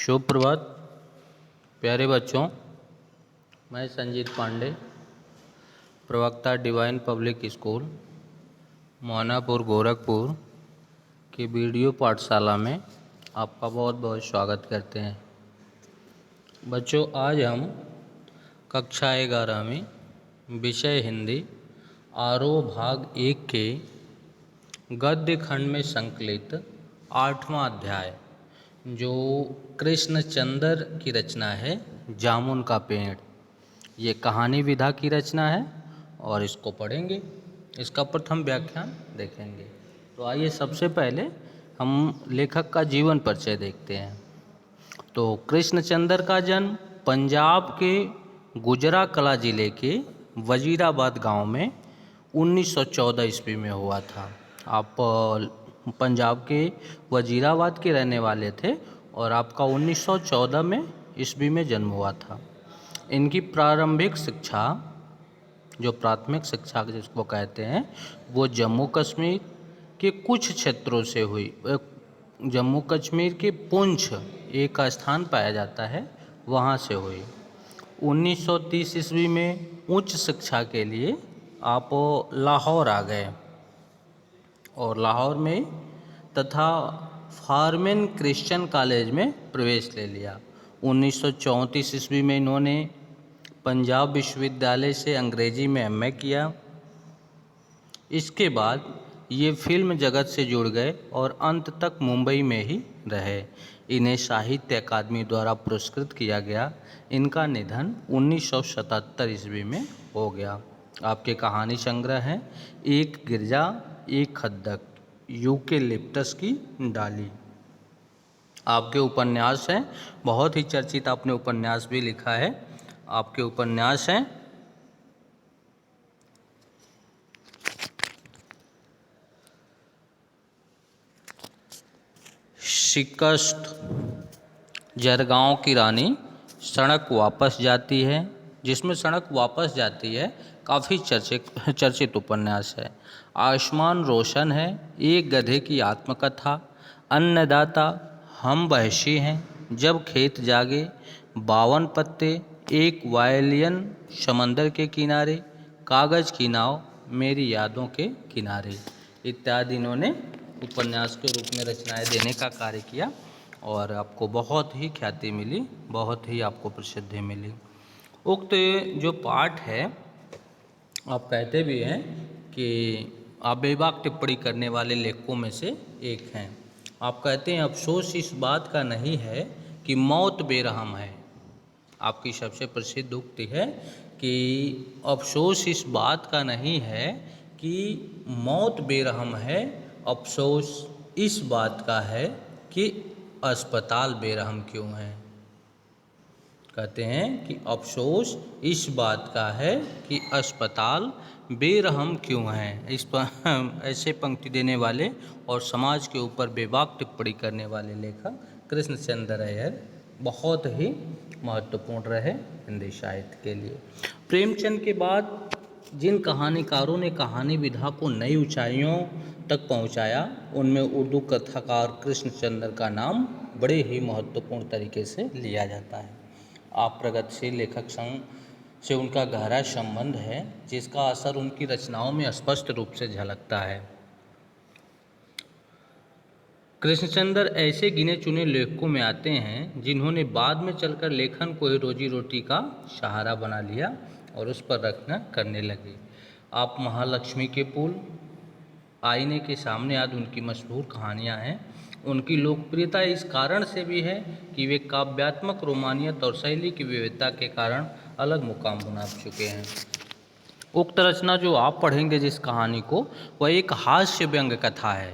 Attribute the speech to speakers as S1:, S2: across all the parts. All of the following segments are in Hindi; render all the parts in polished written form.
S1: शुभ प्रभात प्यारे बच्चों। मैं संजीत पांडे, प्रवक्ता divine public school Mohanapur Gorakhpur की वीडियो पाठशाला में आपका बहुत बहुत स्वागत करते हैं। बच्चों, आज हम कक्षा 11वीं विषय हिंदी आरोह भाग 1 के गद्य खंड में संकलित 8वां अध्याय, जो कृष्णचंद्र की रचना है जामुन का पेड़, ये कहानी विधा की रचना है और इसको पढ़ेंगे। इसका प्रथम व्याख्यान देखेंगे। तो आइए सबसे पहले हम लेखक का जीवन परिचय देखते हैं। तो कृष्णचंद्र का जन्म पंजाब के गुजरा कला ज़िले के वजीराबाद गांव में 1914 ईस्वी में हुआ था। आप पंजाब के वजीराबाद के रहने वाले थे और आपका 1914 में ईस्वी में जन्म हुआ था। इनकी प्रारंभिक शिक्षा, जो प्राथमिक शिक्षा जिसको कहते हैं, वो जम्मू कश्मीर के कुछ क्षेत्रों से हुई। जम्मू कश्मीर के पुंछ एक का स्थान पाया जाता है, वहाँ से हुई। 1930 ईस्वी में उच्च शिक्षा के लिए आप लाहौर आ गए और लाहौर में तथा फार्मेन क्रिश्चियन कॉलेज में प्रवेश ले लिया। 1934 ईस्वी में इन्होंने पंजाब विश्वविद्यालय से अंग्रेजी में एमए किया। इसके बाद ये फिल्म जगत से जुड़ गए और अंत तक मुंबई में ही रहे। इन्हें साहित्य अकादमी द्वारा पुरस्कृत किया गया। इनका निधन 1977 ईस्वी में हो गया। आपके कहानी संग्रह हैं एक गिरजा एक खद्दक, यूकेलिप्टस की डाली। आपके उपन्यास हैं, बहुत ही चर्चित आपने उपन्यास भी लिखा है। आपके उपन्यास हैं शिकस्त, जरगांव की रानी, सड़क वापस जाती है, जिसमें सड़क वापस जाती है काफ़ी चर्चित उपन्यास है। आसमान रोशन है, एक गधे की आत्मकथा, अन्नदाता, हम वहशी हैं, जब खेत जागे, 52 पत्ते, एक वायलिन, समंदर के किनारे, कागज़ की नाव, मेरी यादों के किनारे इत्यादि इन्होंने उपन्यास के रूप में रचनाएं देने का कार्य किया और आपको बहुत ही ख्याति मिली, बहुत ही आपको प्रसिद्धि मिली। उक्त जो पाठ है, आप कहते भी हैं कि आप बेबाक टिप्पणी करने वाले लेखकों में से एक हैं। आप कहते हैं अफसोस इस बात का नहीं है कि मौत बेरहम है। आपकी सबसे प्रसिद्ध उक्ति है कि अफसोस इस बात का नहीं है कि मौत बेरहम है, अफसोस इस बात का है कि अस्पताल बेरहम क्यों है। कहते हैं कि अफसोस इस बात का है कि अस्पताल बेरहम क्यों हैं। इस पर ऐसे पंक्ति देने वाले और समाज के ऊपर बेबाक टिप्पणी करने वाले लेखक कृष्णचंद्र अय्यर बहुत ही महत्वपूर्ण रहे हिंदी साहित्य के लिए। प्रेमचंद के बाद जिन कहानीकारों ने कहानी विधा को नई ऊंचाइयों तक पहुंचाया, उनमें उर्दू कथाकार कृष्णचंद्र का नाम बड़े ही महत्वपूर्ण तरीके से लिया जाता है। आप प्रगतिशील लेखक संघ से उनका गहरा संबंध है, जिसका असर उनकी रचनाओं में स्पष्ट रूप से झलकता है। कृष्णचंद्र ऐसे गिने चुने लेखकों में आते हैं जिन्होंने बाद में चलकर लेखन को ही रोजी रोटी का सहारा बना लिया और उस पर रखना करने लगे। आप महालक्ष्मी के पुल, आईने के सामने आदि उनकी मशहूर कहानियाँ हैं। उनकी लोकप्रियता इस कारण से भी है कि वे काव्यात्मक रोमानियत और शैली की विविधता के कारण अलग मुकाम बना चुके हैं। उक्त रचना जो आप पढ़ेंगे जिस कहानी को, वह एक हास्य व्यंग्य कथा है।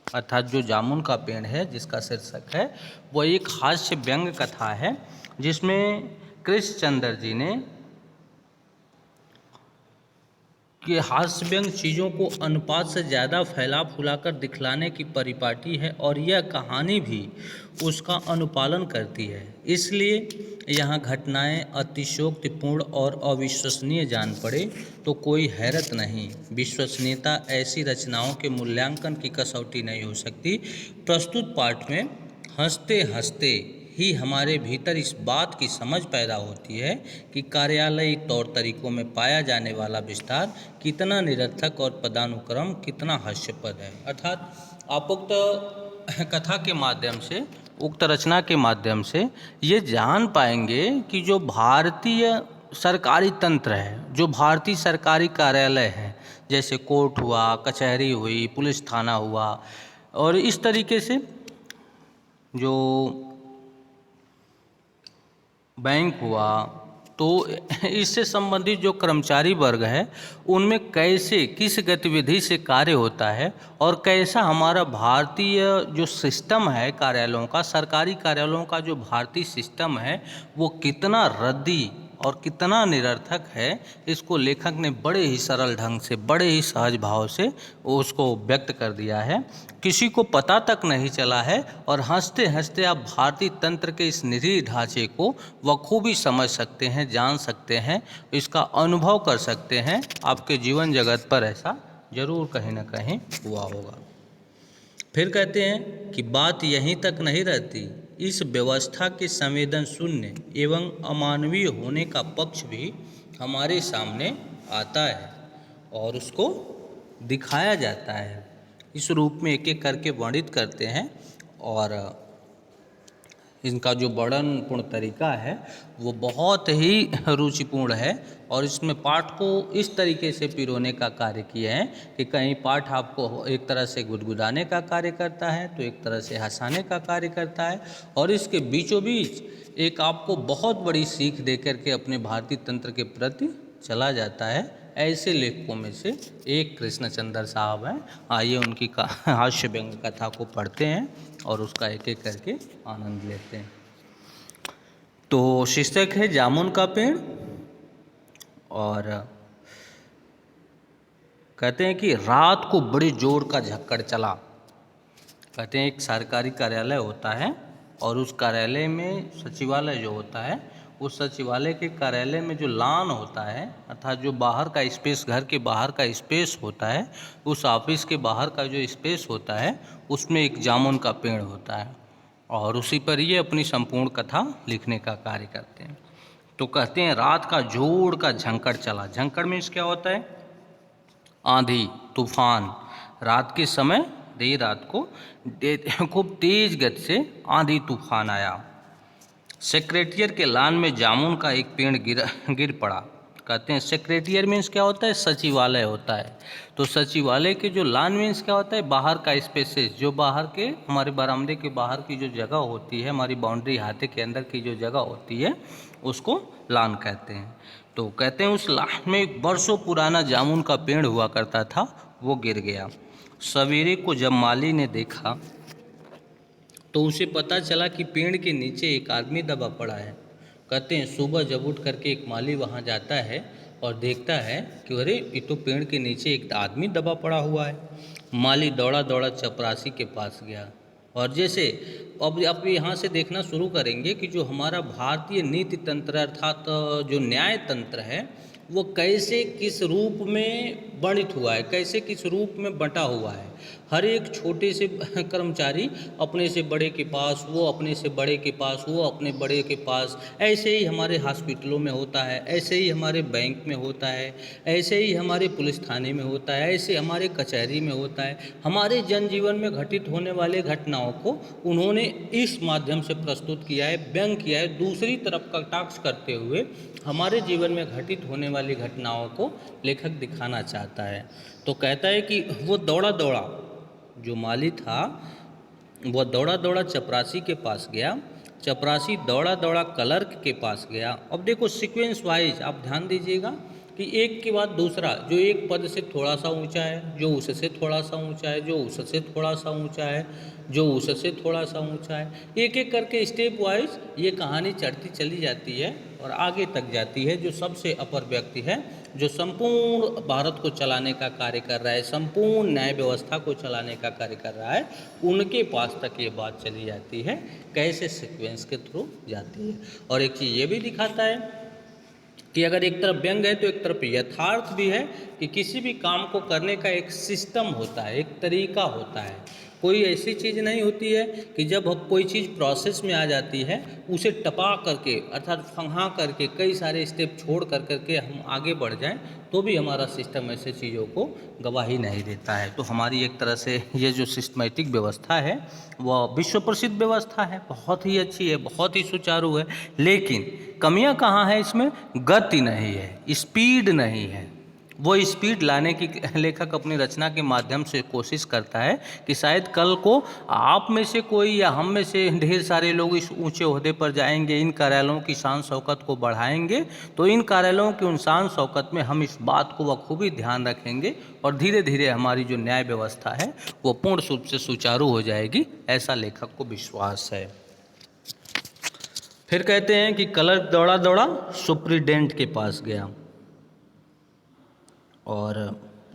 S1: अर्थात जो जामुन का पेड़ है जिसका शीर्षक है, वह एक हास्य व्यंग्य कथा है, जिसमें कृष्णचंद्र जी ने कि हास्य व्यंग्य चीज़ों को अनुपात से ज़्यादा फैला फुलाकर दिखलाने की परिपाटी है और यह कहानी भी उसका अनुपालन करती है। इसलिए यहाँ घटनाएं अतिशयोक्तिपूर्ण और अविश्वसनीय जान पड़े तो कोई हैरत नहीं। विश्वसनीयता ऐसी रचनाओं के मूल्यांकन की कसौटी नहीं हो सकती। प्रस्तुत पाठ में हंसते हंसते ही हमारे भीतर इस बात की समझ पैदा होती है कि कार्यालयी तौर तरीकों में पाया जाने वाला विस्तार कितना निरर्थक और पदानुक्रम कितना हास्यास्पद है। अर्थात आप उक्त कथा के माध्यम से, उक्त रचना के माध्यम से ये जान पाएंगे कि जो भारतीय सरकारी तंत्र है, जो भारतीय सरकारी कार्यालय हैं, जैसे कोर्ट हुआ, कचहरी हुई, पुलिस थाना हुआ, और इस तरीके से जो बैंक हुआ, तो इससे संबंधित जो कर्मचारी वर्ग है उनमें कैसे, किस गतिविधि से कार्य होता है और कैसा हमारा भारतीय जो सिस्टम है कार्यालयों का, सरकारी कार्यालयों का जो भारतीय सिस्टम है वो कितना रद्दी और कितना निरर्थक है, इसको लेखक ने बड़े ही सरल ढंग से, बड़े ही सहज भाव से उसको व्यक्त कर दिया है। किसी को पता तक नहीं चला है और हंसते हंसते आप भारतीय तंत्र के इस निरीह ढांचे को बखूबी समझ सकते हैं, जान सकते हैं, इसका अनुभव कर सकते हैं। आपके जीवन जगत पर ऐसा जरूर कहीं ना कहीं हुआ होगा। फिर कहते हैं कि बात यहीं तक नहीं रहती, इस व्यवस्था के संवेदन शून्य एवं अमानवीय होने का पक्ष भी हमारे सामने आता है और उसको दिखाया जाता है। इस रूप में एक एक करके वर्णित करते हैं और इनका जो वर्णनपूर्ण तरीका है वो बहुत ही रुचिपूर्ण है और इसमें पाठ को इस तरीके से पिरोने का कार्य किए हैं कि कहीं पाठ आपको एक तरह से गुदगुदाने का कार्य करता है तो एक तरह से हंसाने का कार्य करता है, और इसके बीचों बीच एक आपको बहुत बड़ी सीख दे करके अपने भारतीय तंत्र के प्रति चला जाता है। ऐसे लेखकों में से एक कृष्णचंद्र साहब हैं। आइए उनकी हास्य व्यंग कथा को पढ़ते हैं और उसका एक एक करके आनंद लेते हैं। तो शीर्षक है जामुन का पेड़, और कहते हैं कि रात को बड़े जोर का झक्कड़ चला। कहते हैं एक सरकारी कार्यालय होता है और उस कार्यालय में सचिवालय जो होता है, उस सचिवालय के कार्यालय में जो लॉन होता है, अर्थात जो बाहर का स्पेस, घर के बाहर का स्पेस होता है, उस ऑफिस के बाहर का जो स्पेस होता है उसमें एक जामुन का पेड़ होता है और उसी पर ये अपनी संपूर्ण कथा लिखने का कार्य करते हैं। तो कहते हैं रात का जोर का झंकड़ चला। झंकड़ मीन्स क्या होता है? आंधी, तूफान। रात के समय, देर रात को खूब तेज गति से आंधी तूफान आया। सेक्रेटेरिएट के लान में जामुन का एक पेड़ गिर पड़ा। कहते हैं सेक्रेटेरिएट मीन्स क्या होता है? सचिवालय होता है। तो सचिवालय के जो लान मीन्स क्या होता है? बाहर का स्पेसेस, जो बाहर के हमारे बरामदे के बाहर की जो जगह होती है, हमारी बाउंड्री हाथे के अंदर की जो जगह होती है उसको लान कहते हैं। तो कहते हैं उस लान में एक बरसों पुराना जामुन का पेड़ हुआ करता था, वो गिर गया। सवेरे को जब माली ने देखा तो उसे पता चला कि पेड़ के नीचे एक आदमी दबा पड़ा है। कहते हैं सुबह जब उठ करके एक माली वहाँ जाता है और देखता है कि अरे ये तो पेड़ के नीचे एक आदमी दबा पड़ा हुआ है। माली दौड़ा दौड़ा चपरासी के पास गया और जैसे अब आप यहाँ से देखना शुरू करेंगे कि जो हमारा भारतीय नीति तंत्र अर्थात जो न्याय तंत्र है वो कैसे किस रूप में वर्णित हुआ है, कैसे किस रूप में बंटा हुआ है। हर एक छोटे से कर्मचारी अपने से बड़े के पास, वो अपने से बड़े के पास, वो अपने बड़े के पास। ऐसे ही हमारे हॉस्पिटलों में होता है, ऐसे ही हमारे बैंक में होता है, ऐसे ही हमारे पुलिस थाने में होता है, ऐसे हमारे कचहरी में होता है। हमारे जनजीवन में घटित होने वाले घटनाओं को उन्होंने इस माध्यम से प्रस्तुत किया है, व्यंग किया है। दूसरी तरफ कटाक्ष करते हुए हमारे जीवन में घटित होने वाली घटनाओं को लेखक दिखाना चाहता है। तो कहता है कि वो दौड़ा दौड़ा, जो माली था वो दौड़ा दौड़ा चपरासी के पास गया, चपरासी दौड़ा दौड़ा क्लर्क के पास गया। अब देखो सीक्वेंस वाइज आप ध्यान दीजिएगा कि एक के बाद दूसरा, जो एक पद से थोड़ा सा ऊंचा है, जो उससे थोड़ा सा ऊंचा है, जो उससे थोड़ा सा ऊंचा है, जो उससे थोड़ा सा ऊंचा है, एक एक करके स्टेप वाइज ये कहानी चढ़ती चली जाती है और आगे तक जाती है। जो सबसे अपर व्यक्ति है, जो संपूर्ण भारत को चलाने का कार्य कर रहा है, संपूर्ण न्याय व्यवस्था को चलाने का कार्य कर रहा है, उनके पास तक ये बात चली जाती है, कैसे सीक्वेंस के थ्रू जाती है। और एक चीज़ ये भी दिखाता है कि अगर एक तरफ व्यंग है तो एक तरफ यथार्थ भी है कि किसी भी काम को करने का एक सिस्टम होता है, एक तरीका होता है। कोई ऐसी चीज़ नहीं होती है कि जब हम कोई चीज़ प्रोसेस में आ जाती है उसे टपा करके अर्थात फंहा करके कई सारे स्टेप छोड़ करके हम आगे बढ़ जाएं, तो भी हमारा सिस्टम ऐसे चीज़ों को गवाही नहीं देता है। तो हमारी एक तरह से ये जो सिस्टमेटिक व्यवस्था है वह विश्व प्रसिद्ध व्यवस्था है, बहुत ही अच्छी है, बहुत ही सुचारू है। लेकिन कमियां कहाँ है इसमें? गति नहीं है, स्पीड नहीं है। वो स्पीड लाने की लेखक अपनी रचना के माध्यम से कोशिश करता है कि शायद कल को आप में से कोई या हम में से ढेर सारे लोग इस ऊंचे ओहदे पर जाएंगे, इन कार्यालयों की शान शौकत को बढ़ाएंगे, तो इन कार्यालयों की उन शान शौकत में हम इस बात को बखूबी ध्यान रखेंगे और धीरे धीरे हमारी जो न्याय व्यवस्था है वो पूर्ण रूप से सुचारू हो जाएगी, ऐसा लेखक को विश्वास है। फिर कहते हैं कि क्लर्क दौड़ा दौड़ा सुप्रीटेंडेंट के पास गया और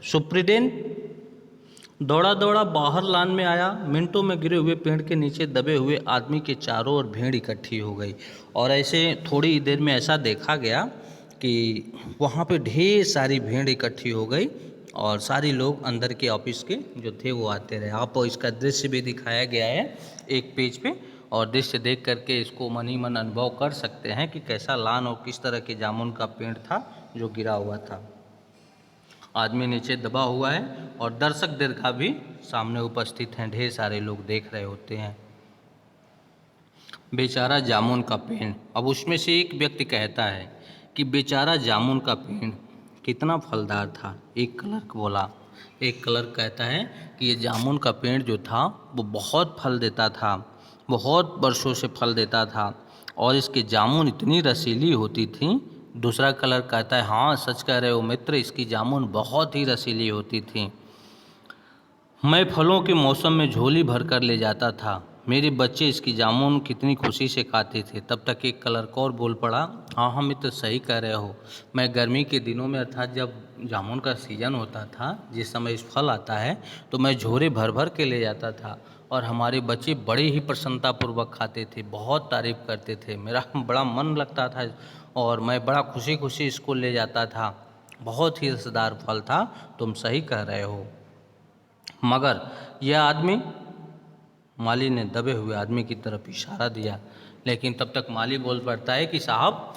S1: सुप्रीटेंडेंट दौड़ा दौड़ा बाहर लान में आया। मिनटों में गिरे हुए पेड़ के नीचे दबे हुए आदमी के चारों ओर भीड़ इकट्ठी हो गई और ऐसे थोड़ी देर में ऐसा देखा गया कि वहाँ पे ढेर सारी भीड़ इकट्ठी हो गई और सारे लोग अंदर के ऑफिस के जो थे वो आते रहे। आपको इसका दृश्य भी दिखाया गया है एक पेज पे और दृश्य देख करके इसको मन ही मन अनुभव कर सकते हैं कि कैसा लान और किस तरह के जामुन का पेड़ था जो गिरा हुआ था। आदमी नीचे दबा हुआ है और दर्शक दीर्घा भी सामने उपस्थित हैं, ढेर सारे लोग देख रहे होते हैं। बेचारा जामुन का पेड़। अब उसमें से एक व्यक्ति कहता है कि बेचारा जामुन का पेड़ कितना फलदार था। एक क्लर्क बोला, एक क्लर्क कहता है कि ये जामुन का पेड़ जो था वो बहुत फल देता था, बहुत वर्षों से फल देता था और इसके जामुन इतनी रसीली होती थी। दूसरा क्लर्क कहता है हाँ सच कह रहे हो मित्र, इसकी जामुन बहुत ही रसीली होती थी। मैं फलों के मौसम में झोली भर कर ले जाता था, मेरे बच्चे इसकी जामुन कितनी खुशी से खाते थे। तब तक एक क्लर्क और बोल पड़ा, हाँ हाँ मित्र सही कह रहे हो, मैं गर्मी के दिनों में अर्थात जब जामुन का सीज़न होता था, जिस समय इस फल आता है, तो मैं झोरे भर भर के ले जाता था और हमारे बच्चे बड़े ही प्रसन्नतापूर्वक खाते थे, बहुत तारीफ़ करते थे, मेरा बड़ा मन लगता था और मैं बड़ा खुशी खुशी इसको ले जाता था। बहुत ही रसदार फल था, तुम सही कह रहे हो। मगर यह आदमी, माली ने दबे हुए आदमी की तरफ इशारा दिया, लेकिन तब तक माली बोल पड़ता है कि साहब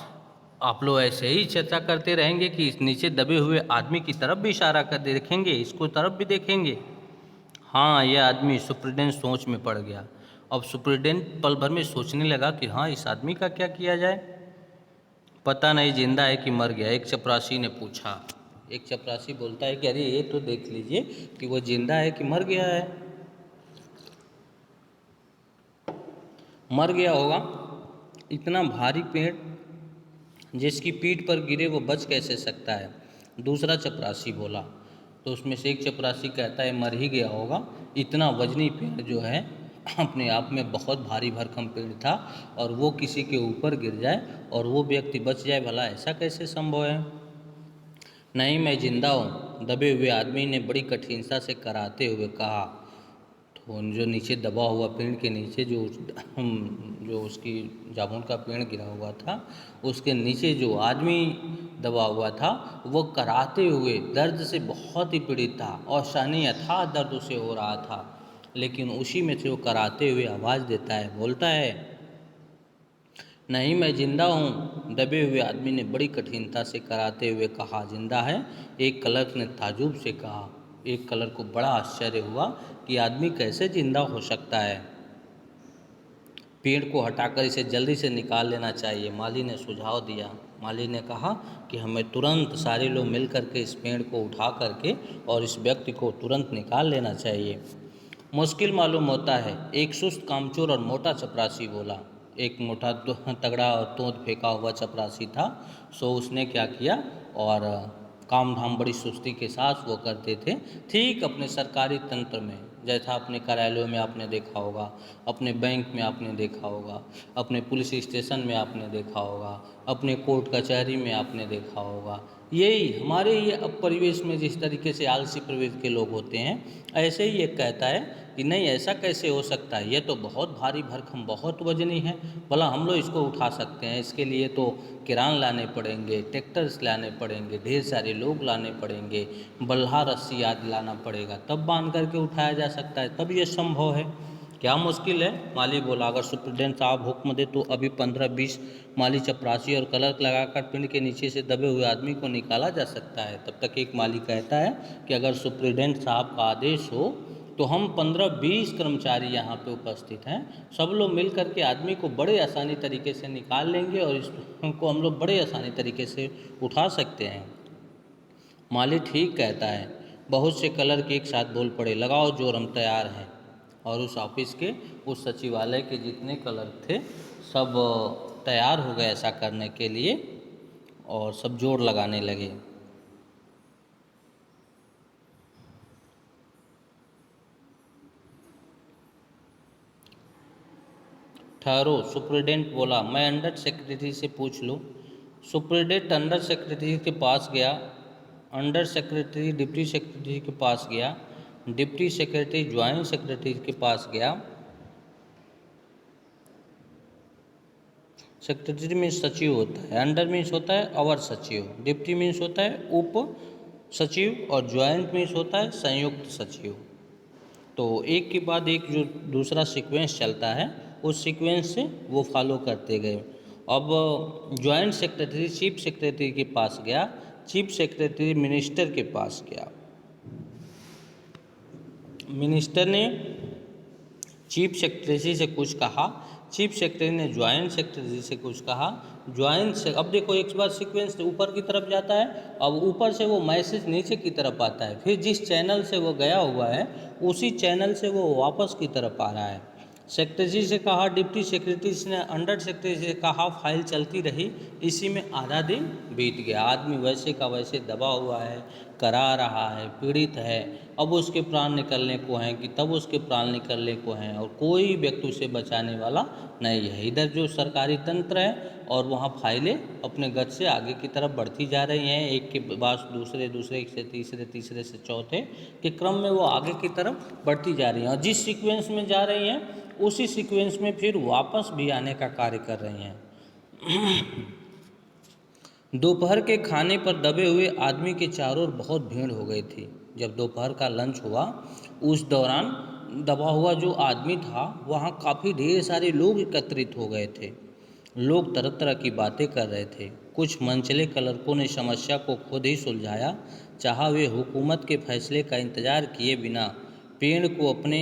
S1: आप लोग ऐसे ही चर्चा करते रहेंगे कि इस नीचे दबे हुए आदमी की तरफ भी इशारा कर देखेंगे, इसको तरफ भी देखेंगे। हाँ, यह आदमी सुप्रीटेंडेंट सोच में पड़ गया। अब सुप्रीटेंडेंट पल भर में सोचने लगा कि हाँ इस आदमी का क्या किया जाए। पता नहीं जिंदा है कि मर गया। एक चपरासी ने पूछा। एक चपरासी बोलता है कि अरे ये तो देख लीजिए कि वो जिंदा है कि मर गया है। मर गया होगा, इतना भारी पेड़ जिसकी पीठ पर गिरे वो बच कैसे सकता है। दूसरा चपरासी बोला, तो उसमें से एक चपरासी कहता है मर ही गया होगा, इतना वजनी पेड़ जो है अपने आप में बहुत भारी भरकम पेड़ था और वो किसी के ऊपर गिर जाए और वो व्यक्ति बच जाए, भला ऐसा कैसे संभव है। नहीं मैं जिंदा हूँ, दबे हुए आदमी ने बड़ी कठिनता से कराते हुए कहा। तो जो नीचे दबा हुआ पेड़ के नीचे जो उसकी जामुन का पेड़ गिरा हुआ था, उसके नीचे जो आदमी दबा हुआ था वो कराते हुए दर्द से बहुत ही पीड़ित था और असहनीय अथाह दर्द उसे हो रहा था। लेकिन उसी में से वो कराते हुए आवाज़ देता है, बोलता है नहीं मैं जिंदा हूँ। दबे हुए आदमी ने बड़ी कठिनता से कराते हुए कहा, जिंदा है। एक क्लर्क ने ताजुब से कहा। एक क्लर्क को बड़ा आश्चर्य हुआ कि आदमी कैसे जिंदा हो सकता है। पेड़ को हटाकर इसे जल्दी से निकाल लेना चाहिए, माली ने सुझाव दिया। माली ने कहा कि हमें तुरंत सारे लोग मिल करके इस पेड़ को उठा करके और इस व्यक्ति को तुरंत निकाल लेना चाहिए। मुश्किल मालूम होता है, एक सुस्त कामचोर और मोटा चपरासी बोला। एक मोटा तगड़ा और तोंद फेंका हुआ चपरासी था। सो उसने क्या किया और काम धाम बड़ी सुस्ती के साथ वो करते थे, ठीक अपने सरकारी तंत्र में, जैसा अपने कार्यालयों में आपने देखा होगा, अपने बैंक में आपने देखा होगा, अपने पुलिस स्टेशन में आपने देखा होगा, अपने कोर्ट कचहरी में आपने देखा होगा, यही हमारे ये अब परिवेश में जिस तरीके से आलसी प्रवृत्ति के लोग होते हैं, ऐसे ही एक कहता है कि नहीं ऐसा कैसे हो सकता है, ये तो बहुत भारी भरकम बहुत वजनी है, भला हम लोग इसको उठा सकते हैं, इसके लिए तो किरान लाने पड़ेंगे, ट्रैक्टर्स लाने पड़ेंगे, ढेर सारे लोग लाने पड़ेंगे, बल्हा रस्सी आदि लाना पड़ेगा, तब बांध करके उठाया जा सकता है, तब ये संभव है। क्या मुश्किल है? माली बोला। अगर सुप्रीटेंडेंट साहब हुक्म दे तो अभी 15-20 माली चपरासी और कलर लगाकर पिंड के नीचे से दबे हुए आदमी को निकाला जा सकता है। तब तक एक माली कहता है कि अगर सुप्रीटेंडेंट साहब का आदेश हो तो हम 15-20 कर्मचारी यहाँ पे उपस्थित हैं, सब लोग मिल करके आदमी को बड़े आसानी तरीके से निकाल लेंगे और इसको हम लोग बड़े आसानी तरीके से उठा सकते हैं। माली ठीक कहता है। बहुत से कलर के एक साथ बोल पड़े, लगाओ जोर, हम तैयार हैं। और उस ऑफिस के, उस सचिवालय के जितने कलर थे सब तैयार हो गए ऐसा करने के लिए और सब जोर लगाने लगे। ठहरो, सुप्रीटेंडेंट बोला, मैं अंडर सेक्रेटरी से पूछ लूँ। सुप्रीटेंडेंट अंडर सेक्रेटरी के पास गया। अंडर सेक्रेटरी डिप्टी सेक्रेटरी के पास गया। डिप्टी सेक्रेटरी ज्वाइंट सेक्रेटरी के पास गया। सेक्रेटरी मीन्स सचिव होता है, अंडर मीन्स होता है अवर सचिव, डिप्टी मीन्स होता है उप सचिव और ज्वाइंट मीन्स होता है संयुक्त सचिव। तो एक के बाद एक जो दूसरा सीक्वेंस चलता है उस सीक्वेंस से वो फॉलो करते गए। अब ज्वाइंट सेक्रेटरी चीफ सेक्रेटरी के पास गया। चीफ सेक्रेटरी मिनिस्टर के पास गया। मिनिस्टर ने चीफ सेक्रेटरी से कुछ कहा। चीफ सेक्रेटरी ने ज्वाइंट सेक्रेटरी से कुछ कहा। ज्वाइंट से अब देखो एक बार सीक्वेंस ऊपर की तरफ जाता है, अब ऊपर से वो मैसेज नीचे की तरफ आता है, फिर जिस चैनल से वो गया हुआ है उसी चैनल से वो वापस की तरफ आ रहा है। सेक्रेटरी से कहा, डिप्टी सेक्रेटरी ने अंडर सेक्रेटरी से कहा, फाइल चलती रही। इसी में आधा दिन बीत गया। आदमी वैसे का वैसे दबा हुआ है, करा रहा है, पीड़ित है। अब उसके प्राण निकलने को हैं कि तब उसके प्राण निकलने को हैं और कोई व्यक्ति उसे बचाने वाला नहीं है। इधर जो सरकारी तंत्र है और वहाँ फाइलें अपने गति से आगे की तरफ बढ़ती जा रही हैं, एक के बाद दूसरे, दूसरे से तीसरे, तीसरे से चौथे के क्रम में वो आगे की तरफ बढ़ती जा रही हैं और जिस सीक्वेंस में जा रही हैं उसी सीक्वेंस में फिर वापस भी आने का कार्य कर रही हैं। दोपहर के खाने पर दबे हुए आदमी के चारों ओर बहुत भीड़ हो गई थी। जब दोपहर का लंच हुआ उस दौरान दबा हुआ जो आदमी था वहाँ काफ़ी ढेर सारे लोग एकत्रित हो गए थे। लोग तरह तरह की बातें कर रहे थे। कुछ मनचले क्लर्कों ने समस्या को खुद ही सुलझाया, चाहा वे हुकूमत के फैसले का इंतजार किए बिना पेड़ को अपने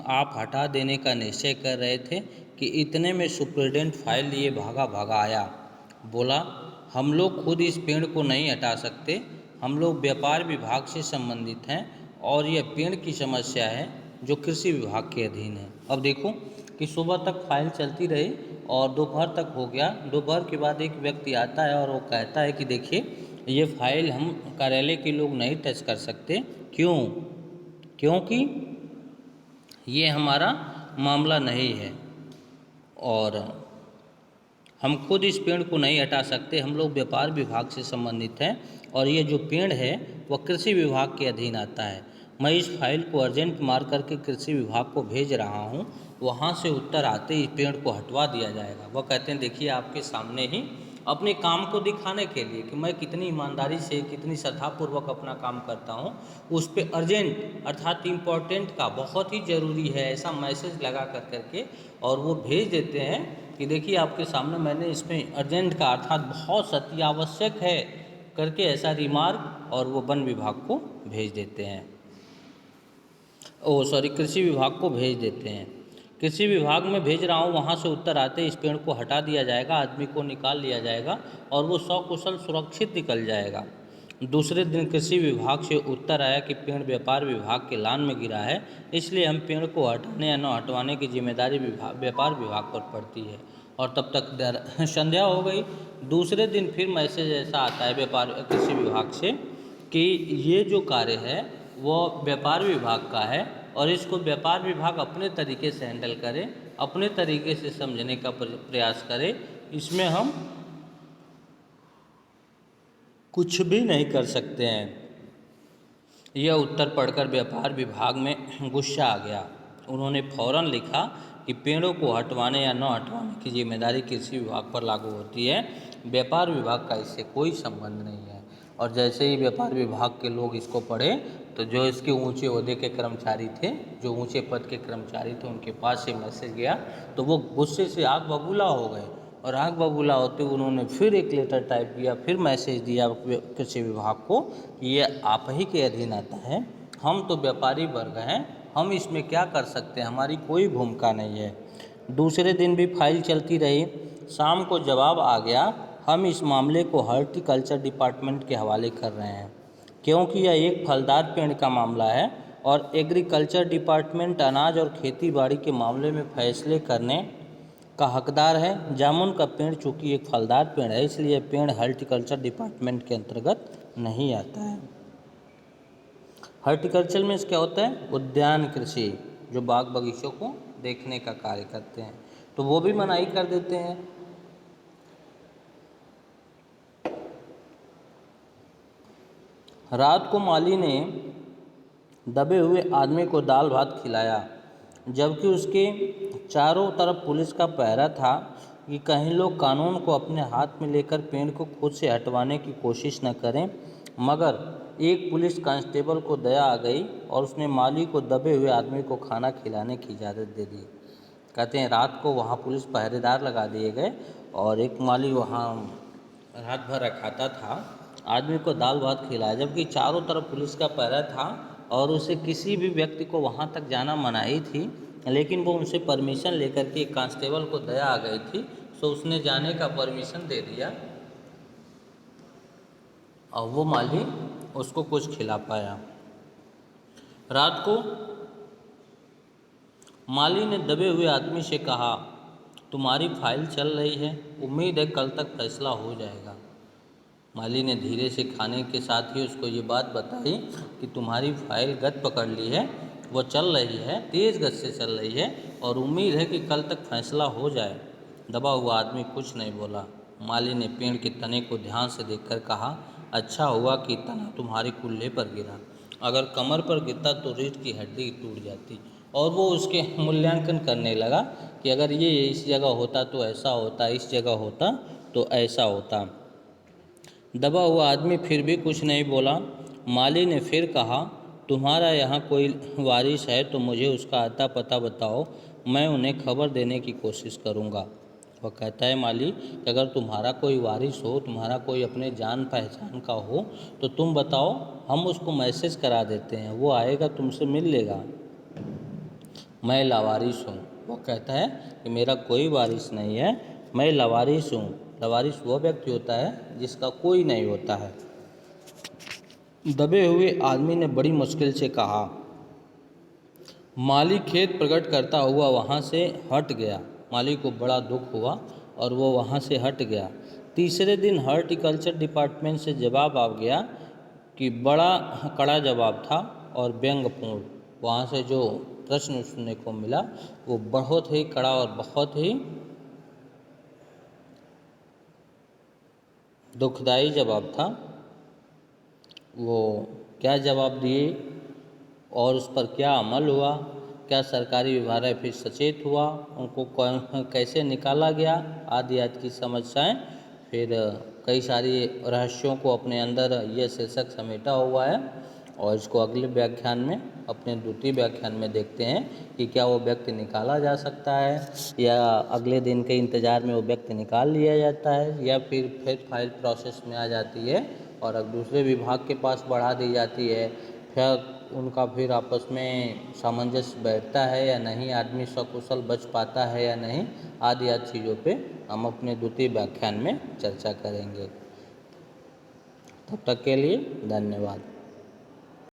S1: आप हटा देने का निश्चय कर रहे थे कि इतने में सुप्रीटेंडेंट फाइल लिए भागा भागा आया। बोला, हम लोग खुद इस पेड़ को नहीं हटा सकते, हम लोग व्यापार विभाग से संबंधित हैं और यह पेड़ की समस्या है जो कृषि विभाग के अधीन है। अब देखो कि सुबह तक फाइल चलती रही और दोपहर तक हो गया। दोपहर के बाद एक व्यक्ति आता है और वो कहता है कि देखिए ये फाइल हम कार्यालय के लोग नहीं टच कर सकते। क्यों? क्योंकि ये हमारा मामला नहीं है और हम खुद इस पेड़ को नहीं हटा सकते, हम लोग व्यापार विभाग से संबंधित हैं और ये जो पेड़ है वह कृषि विभाग के अधीन आता है। मैं इस फाइल को अर्जेंट मार करके कृषि विभाग को भेज रहा हूँ, वहाँ से उत्तर आते ही पेड़ को हटवा दिया जाएगा। वह कहते हैं देखिए आपके सामने ही अपने काम को दिखाने के लिए कि मैं कितनी ईमानदारी से, कितनी श्रद्धापूर्वक अपना काम करता हूँ, उस पर अर्जेंट अर्थात इम्पोर्टेंट का, बहुत ही ज़रूरी है ऐसा मैसेज लगा कर करके और वो भेज देते हैं कि देखिए आपके सामने मैंने इसमें अर्जेंट का अर्थात बहुत सत्य आवश्यक है करके ऐसा रिमार्क और वो वन विभाग को भेज देते हैं। कृषि विभाग को भेज देते हैं। कृषि विभाग में भेज रहा हूँ, वहाँ से उत्तर आते इस पेड़ को हटा दिया जाएगा, आदमी को निकाल लिया जाएगा और वो सकुशल सुरक्षित निकल जाएगा। दूसरे दिन कृषि विभाग से उत्तर आया कि पेड़ व्यापार विभाग के लान में गिरा है, इसलिए हम पेड़ को हटाने या न हटवाने की जिम्मेदारी व्यापार विभाग पर पड़ती है। और तब तक संध्या हो गई। दूसरे दिन फिर मैसेज ऐसा आता है कृषि विभाग से कि ये जो कार्य है वो व्यापार विभाग का है और इसको व्यापार विभाग अपने तरीके से हैंडल करे, अपने तरीके से समझने का प्रयास करे। इसमें हम कुछ भी नहीं कर सकते हैं। यह उत्तर पढ़कर व्यापार विभाग में गुस्सा आ गया। उन्होंने फौरन लिखा कि पेड़ों को हटवाने या न हटवाने की जिम्मेदारी कृषि विभाग पर लागू होती है, व्यापार विभाग का इससे कोई संबंध नहीं है। और जैसे ही व्यापार विभाग के लोग इसको पढ़े तो जो इसके ऊंचे ओहदे के कर्मचारी थे, जो ऊंचे पद के कर्मचारी थे, उनके पास से मैसेज गया तो वो गुस्से से आग बबूला हो गए। और आग बबूला होते उन्होंने फिर एक लेटर टाइप किया, फिर मैसेज दिया कृषि विभाग को कि ये आप ही के अधीन आता है, हम तो व्यापारी वर्ग हैं, हम इसमें क्या कर सकते हैं, हमारी कोई भूमिका नहीं है। दूसरे दिन भी फाइल चलती रही। शाम को जवाब आ गया, हम इस मामले को हॉर्टिकल्चर डिपार्टमेंट के हवाले कर रहे हैं क्योंकि यह एक फलदार पेड़ का मामला है और एग्रीकल्चर डिपार्टमेंट अनाज और खेतीबाड़ी के मामले में फैसले करने का हकदार है। जामुन का पेड़ चूँकि एक फलदार पेड़ है, इसलिए पेड़ हॉर्टिकल्चर डिपार्टमेंट के अंतर्गत नहीं आता है। हॉर्टिकल्चर में क्या होता है? उद्यान कृषि, जो बाग बगीचों को देखने का कार्य करते हैं, तो वो भी मनाही कर देते हैं। रात को माली ने दबे हुए आदमी को दाल भात खिलाया, जबकि उसके चारों तरफ पुलिस का पहरा था कि कहीं लोग कानून को अपने हाथ में लेकर पेड़ को खुद से हटवाने की कोशिश न करें। मगर एक पुलिस कांस्टेबल को दया आ गई और उसने माली को दबे हुए आदमी को खाना खिलाने की इजाज़त दे दी। कहते हैं रात को वहाँ पुलिस पहरेदार लगा दिए गए और एक माली वहाँ रात भर रखाता था, आदमी को दाल भात खिलाया, जबकि चारों तरफ पुलिस का पहरा था और उसे किसी भी व्यक्ति को वहाँ तक जाना मनाही थी। लेकिन वो उनसे परमिशन लेकर के एक कांस्टेबल को दया आ गई थी, तो उसने जाने का परमिशन दे दिया और वो माली उसको कुछ खिला पाया। रात को माली ने दबे हुए आदमी से कहा, तुम्हारी फाइल चल रही है, उम्मीद है कल तक फैसला हो जाएगा। माली ने धीरे से खाने के साथ ही उसको ये बात बताई कि तुम्हारी फाइल गति पकड़ ली है, वो चल रही है, तेज़ गति से चल रही है और उम्मीद है कि कल तक फैसला हो जाए। दबा हुआ आदमी कुछ नहीं बोला। माली ने पेड़ के तने को ध्यान से देखकर कहा, अच्छा हुआ कि तना तुम्हारे कुल्ले पर गिरा, अगर कमर पर गिरता तो रीढ़ की हड्डी टूट जाती। और वो उसके मूल्यांकन करने लगा कि अगर ये इस जगह होता तो ऐसा होता, इस जगह होता तो ऐसा होता। दबा हुआ आदमी फिर भी कुछ नहीं बोला। माली ने फिर कहा, तुम्हारा यहाँ कोई वारिस है तो मुझे उसका अता पता बताओ, मैं उन्हें खबर देने की कोशिश करूँगा। वह कहता है, माली कि अगर तुम्हारा कोई वारिस हो, तुम्हारा कोई अपने जान पहचान का हो तो तुम बताओ, हम उसको मैसेज करा देते हैं, वो आएगा तुमसे मिल लेगा। मैं लावारिस हूँ। वो कहता है कि मेरा कोई वारिस नहीं है, मैं लावारिस हूँ। लावारिस वो व्यक्ति होता है जिसका कोई नहीं होता है। दबे हुए आदमी ने बड़ी मुश्किल से कहा। माली खेद प्रकट करता हुआ वहाँ से हट गया। माली को बड़ा दुख हुआ और वो वहाँ से हट गया। तीसरे दिन हॉर्टिकल्चर डिपार्टमेंट से जवाब आ गया कि बड़ा कड़ा जवाब था और व्यंग्यपूर्ण। वहाँ से जो प्रश्न सुनने को मिला वो बहुत ही कड़ा और बहुत ही दुखदाई जवाब था। वो क्या जवाब दिए और उस पर क्या अमल हुआ, क्या सरकारी विभाग फिर सचेत हुआ, उनको कैसे निकाला गया, आदि आदि की समस्याएं, फिर कई सारी रहस्यों को अपने अंदर ये शीर्षक समेटा हुआ है। और इसको अगले व्याख्यान में, अपने द्वितीय व्याख्यान में देखते हैं कि क्या वो व्यक्ति निकाला जा सकता है या अगले दिन के इंतज़ार में वो व्यक्ति निकाल लिया जाता है या फिर फाइल प्रोसेस में आ जाती है और अब दूसरे विभाग के पास बढ़ा दी जाती है, फिर उनका फिर आपस में सामंजस्य बैठता है या नहीं, आदमी सकुशल बच पाता है या नहीं, आदि आदि चीज़ों पे हम अपने द्वितीय व्याख्यान में चर्चा करेंगे। तब तक के लिए धन्यवाद।